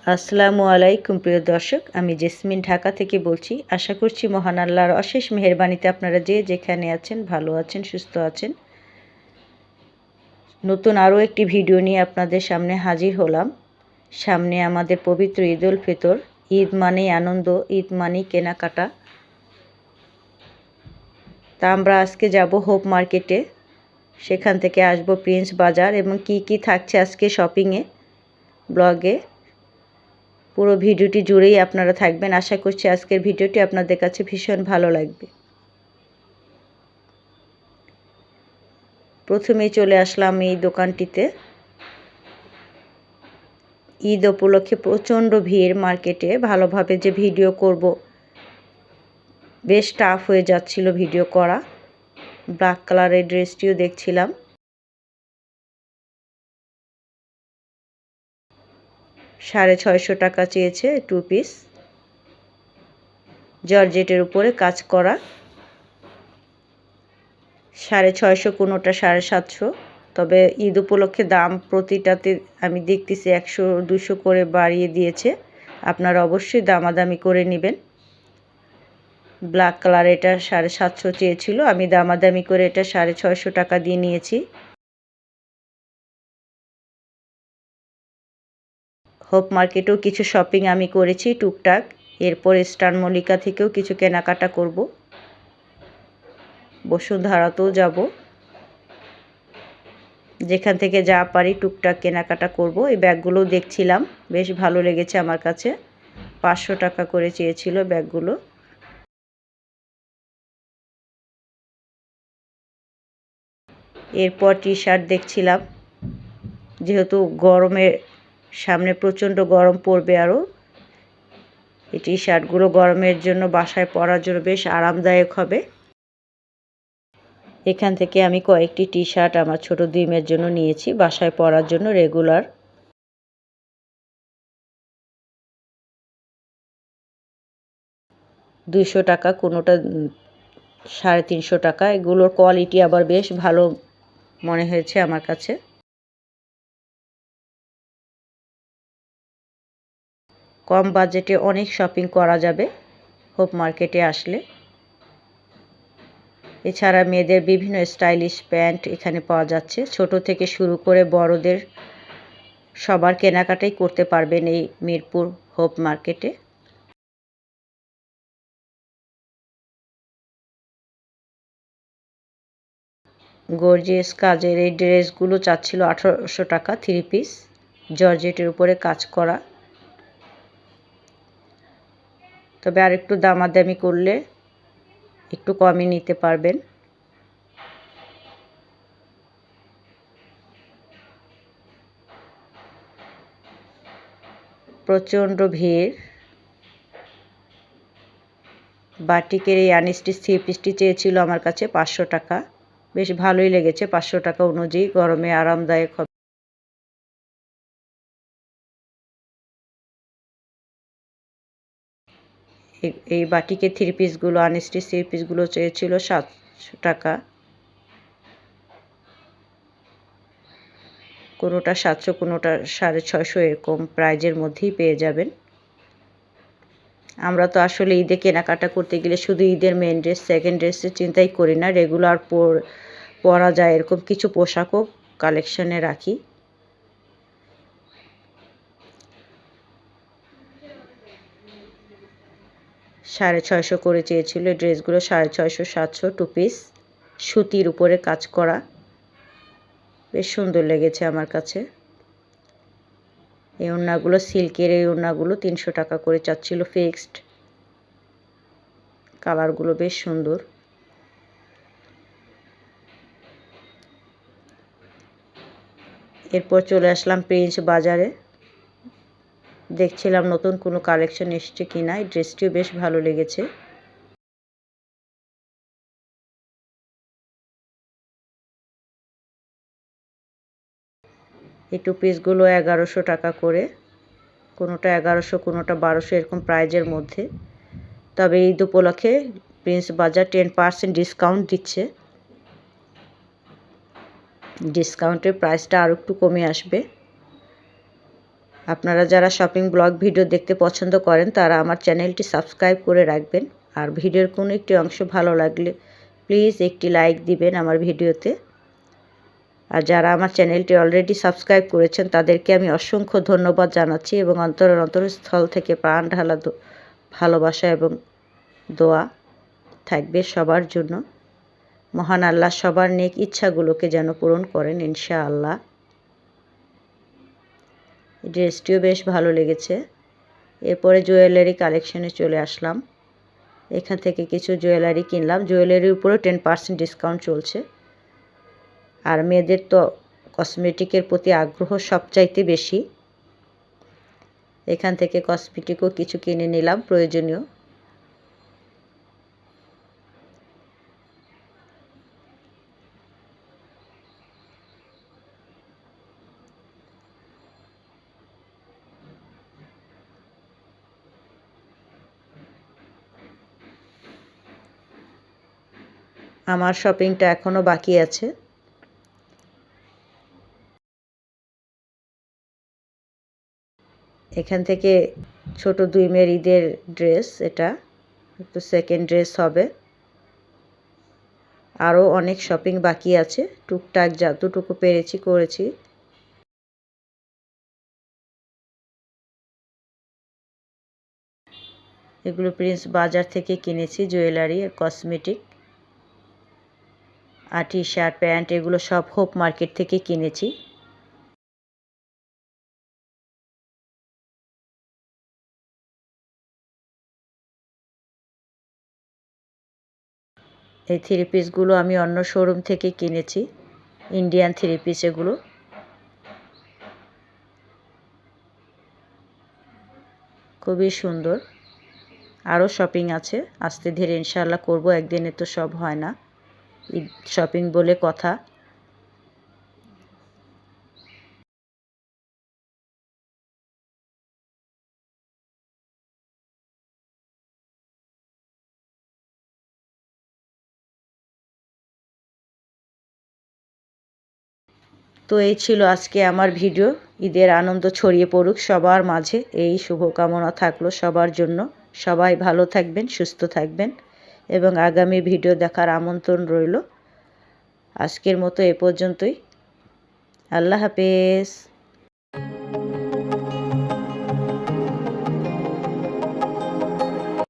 আসসালামু আলাইকুম প্রিয় দর্শক, আমি জেসমিন ঢাকা থেকে বলছি। আশা করছি মহান আল্লাহর অশেষ মেহেরবানিতে আপনারা যে যেখানে আছেন ভালো আছেন, সুস্থ আছেন। নতুন আরও একটি ভিডিও নিয়ে আপনাদের সামনে হাজির হলাম। সামনে আমাদের পবিত্র ঈদ উল ফিতর। ঈদ মানেই আনন্দ, ঈদ মানেই কেনাকাটা। তা আমরা আজকে যাব হোপ মার্কেটে, সেখান থেকে আসব প্রিন্স বাজার এবং কি কি থাকছে আজকে শপিংয়ে ব্লগে। পুরো ভিডিওটি জুড়েই আপনারা থাকবেন। আশা করছি আজকের ভিডিওটি আপনাদের কাছে ভীষণ ভালো লাগবে। প্রথমেই চলে আসলাম এই দোকানটিতে। ঈদ উপলক্ষে প্রচণ্ড ভিড় মার্কেটে। ভালোভাবে যে ভিডিও করব বেশ টাফ হয়ে যাচ্ছিল ভিডিও করা। ব্ল্যাক কালারের ড্রেসটিও দেখছিলাম। টাকা চেয়েছে 2 পিস, জর্জেটের উপরে কাজ করা। 650, কোনোটা 750। তবে ঈদ উপলক্ষে দাম প্রতিটাতে আমি দেখতেছি 100-200 করে বাড়িয়ে দিয়েছে। আপনারা অবশ্যই দামাদামি করে নেবেন। ব্ল্যাক কালার এটা 750 চেয়েছিল, আমি দামাদামি করে এটা 650 টাকা দিয়ে নিয়েছি। হোপ মার্কেটেও কিছু শপিং আমি করেছি টুকটাক। এরপর স্টার মল্লিকা থেকেও কিছু কেনাকাটা করব। বসুন্ধরাতেও যাব। যেখান থেকে যা পারি টুকটাক কেনাকাটা করব। এই ব্যাগগুলো দেখছিলাম, বেশ ভালো লেগেছে আমার কাছে। 500 টাকা করে চেয়েছিল ব্যাগগুলো। এরপর টি শার্ট দেখছিলাম, যেহেতু গরমের সামনে প্রচণ্ড গরম পড়বে আরও। এই টি শার্টগুলো গরমের জন্য বাসায় পরার জন্য বেশ আরামদায়ক হবে। এখান থেকে আমি কয়েকটি টি শার্ট আমার ছোট 2 মেয়ের জন্য নিয়েছি বাসায় পরার জন্য রেগুলার। টাকা, কোনোটা 350 টাকা। এগুলোর কোয়ালিটি আবার বেশ ভালো মনে হয়েছে আমার কাছে। কম বাজেটে অনেক শপিং করা যাবে হোপ মার্কেটে আসলে। এছাড়া মেয়েদের বিভিন্ন স্টাইলিশ প্যান্ট এখানে পাওয়া যাচ্ছে। ছোট থেকে শুরু করে বড়দের সবার কেনাকাটাই করতে পারবেন এই মিরপুর হোপ মার্কেটে। গর্জিয়াস কাজের এই ড্রেসগুলো চাচ্ছিল 1800 টাকা, 3 পিস, জর্জেটের উপরে কাজ করা। তবে আর একটু দামাদামি করলে একটু কমই নিতে পারবেন। প্রচণ্ড ভিড়। বাটিকের এই আনস্টিচ 3 পিসটি চেয়েছিল আমার কাছে 500 টাকা। বেশ ভালোই লেগেছে, 500 টাকা অনুযায়ী গরমে আরামদায়ক হবে। এই বাটিকের 3 পিসগুলো, আনস্টিচ 3 পিসগুলো চেয়েছিল 700 টাকা। কোনোটা 700, কোনোটা 650, এরকম প্রাইজের মধ্যেই পেয়ে যাবেন। আমরা তো আসলে ঈদে কেনাকাটা করতে গেলে শুধু ঈদের মেন ড্রেস, সেকেন্ড ড্রেসের চিন্তাই করি না। রেগুলার পরা যায় এরকম কিছু পোশাকও কালেকশনে রাখি। সাড়ে 650 করে চেয়েছিল ড্রেসগুলো। 650, 700, 2 পিস, সুতির উপরে কাজ করা। বেশ সুন্দর লেগেছে আমার কাছে। এই ওড়নাগুলো সিল্কের, এই ওড়নাগুলো 300 টাকা করে চাচ্ছিল ফিক্সড। কালারগুলো বেশ সুন্দর। এরপর চলে আসলাম প্রিন্স বাজারে। দেখছিলাম নতুন কোনো কালেকশন এসছে কিনা। এই ড্রেসটিও বেশ ভালো লেগেছে। এই 2 পিসগুলো 1100 টাকা করে। কোনোটা 1100, কোনোটা 1200, এরকম প্রাইজের মধ্যে। তবে ঈদ উপলক্ষে প্রিন্স বাজার 10% ডিসকাউন্ট দিচ্ছে। ডিসকাউন্টের প্রাইসটা আরও একটু কমে আসবে। আপনারা যারা শপিং ব্লগ ভিডিও দেখতে পছন্দ করেন তারা আমার চ্যানেলটি সাবস্ক্রাইব করে রাখবেন। আর ভিডিওর কোনো একটি অংশ ভালো লাগলে প্লিজ একটি লাইক দিবেন আমার ভিডিওতে। আর যারা আমার চ্যানেলটি অলরেডি সাবস্ক্রাইব করেছেন তাদেরকে আমি অসংখ্য ধন্যবাদ জানাচ্ছি এবং অন্তরের অন্তঃস্থল থেকে প্রাণ ঢালা ভালোবাসা এবং দোয়া থাকবে সবার জন্য। মহান আল্লাহ সবার নেক ইচ্ছাগুলোকে যেন পূরণ করেন ইনশাআল্লাহ। ড্রেসটিও বেশ ভালো লেগেছে। এরপরে জুয়েলারি কালেকশনে চলে আসলাম। এখান থেকে কিছু জুয়েলারি কিনলাম। জুয়েলারির উপরেও 10% ডিসকাউন্ট চলছে। আর মেয়েদের তো কসমেটিকের প্রতি আগ্রহ সবচাইতে বেশি। এখান থেকে কসমেটিকও কিছু কিনে নিলাম প্রয়োজনীয়। আমার শপিংটা এখনও বাকি আছে। এখান থেকে ছোট 2 মেয়ের ঈদের ড্রেস, এটা একটু সেকেন্ড ড্রেস হবে। আরও অনেক শপিং বাকি আছে, টুকটাক যতটুকু পেরেছি করেছি। এগুলো প্রিন্স বাজার থেকে কিনেছি, জুয়েলারি আর কসমেটিক আর টি শার্ট প্যান্ট এগুলো সব হোপ মার্কেট থেকে কিনেছি। এই থ্রি পিসগুলো আমি অন্য শোরুম থেকে কিনেছি, ইন্ডিয়ান থ্রি পিস এগুলো। খুবই সুন্দর। আরও শপিং আছে, আস্তে ধীরে ইনশাআল্লাহ করব, একদিনে তো সব হয় না। ঈদ শপিং বলে কথা। তো এই ছিল আজকে আমার ভিডিও। ঈদের আনন্দ ছড়িয়ে পড়ুক সবার মাঝে, এই শুভকামনা থাকলো সবার জন্য। সবাই ভালো থাকবেন, সুস্থ থাকবেন এবং আগামী ভিডিও দেখার আমন্ত্রণ রইল। আজকের মতো এ পর্যন্তই। আল্লাহ হাফেজ।